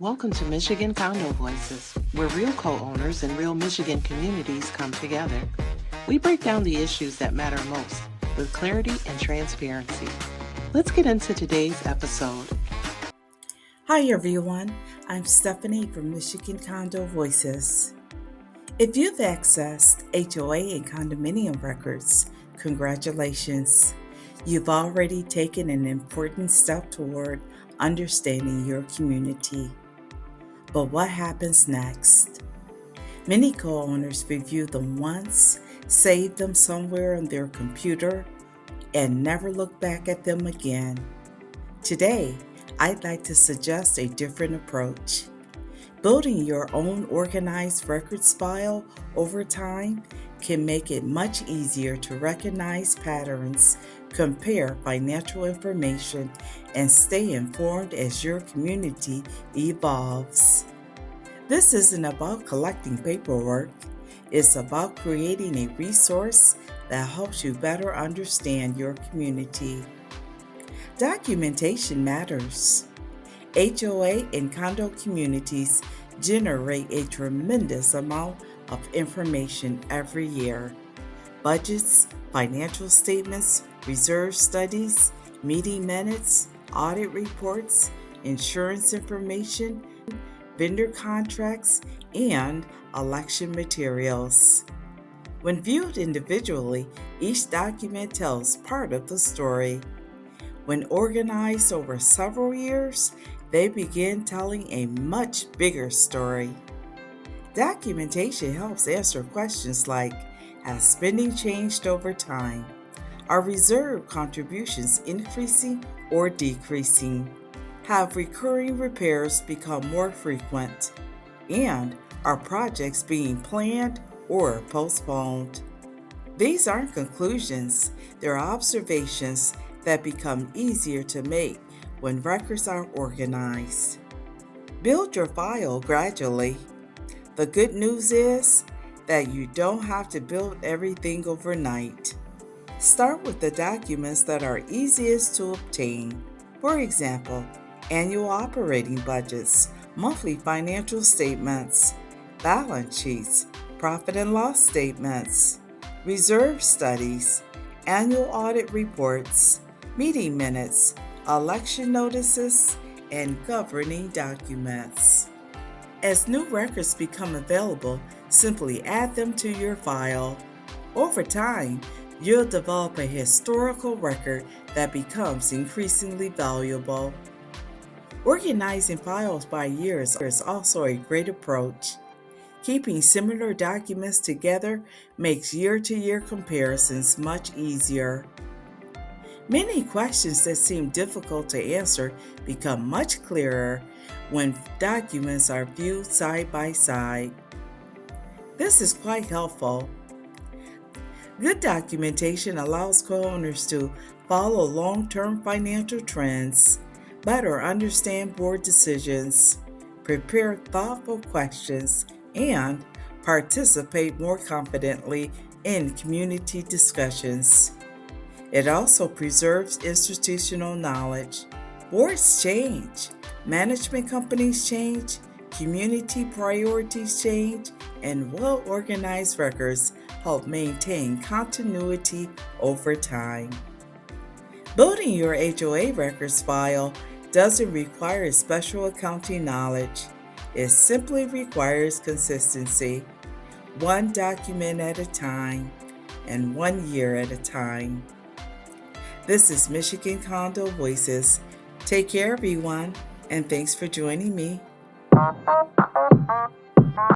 Welcome to Michigan Condo Voices, where real co-owners and real Michigan communities come together. We break down the issues that matter most with clarity and transparency. Let's get into today's episode. Hi everyone, I'm Stephanie from Michigan Condo Voices. If you've accessed HOA and condominium records, congratulations. You've already taken an important step toward understanding your community. But what happens next? Many co-owners review them once, save them somewhere on their computer, and never look back at them again. Today, I'd like to suggest a different approach. Building your own organized records file over time can make it much easier to recognize patterns, compare financial information, and stay informed as your community evolves. This isn't about collecting paperwork. It's about creating a resource that helps you better understand your community. Documentation matters. HOA and condo communities generate a tremendous amount of information every year. Budgets, financial statements, reserve studies, meeting minutes, audit reports, insurance information, vendor contracts, and election materials. When viewed individually, each document tells part of the story. When organized over several years, they begin telling a much bigger story. Documentation helps answer questions like, has spending changed over time? Are reserve contributions increasing or decreasing? Have recurring repairs become more frequent? And are projects being planned or postponed? These aren't conclusions, they're observations that become easier to make when records are organized. Build your file gradually. The good news is that you don't have to build everything overnight. Start with the documents that are easiest to obtain. For example, annual operating budgets, monthly financial statements, balance sheets, profit and loss statements, reserve studies, annual audit reports, meeting minutes, election notices, and governing documents. As new records become available, simply add them to your file. Over time, you'll develop a historical record that becomes increasingly valuable. Organizing files by years is also a great approach. Keeping similar documents together makes year-to-year comparisons much easier. Many questions that seem difficult to answer become much clearer when documents are viewed side by side. This is quite helpful. Good documentation allows co-owners to follow long-term financial trends, better understand board decisions, prepare thoughtful questions, and participate more confidently in community discussions. It also preserves institutional knowledge. Boards change, management companies change, community priorities change, and well-organized records help maintain continuity over time. Building your HOA records file doesn't require special accounting knowledge. It simply requires consistency, one document at a time and 1 year at a time. This is Michigan Condo Voices. Take care, everyone, and thanks for joining me.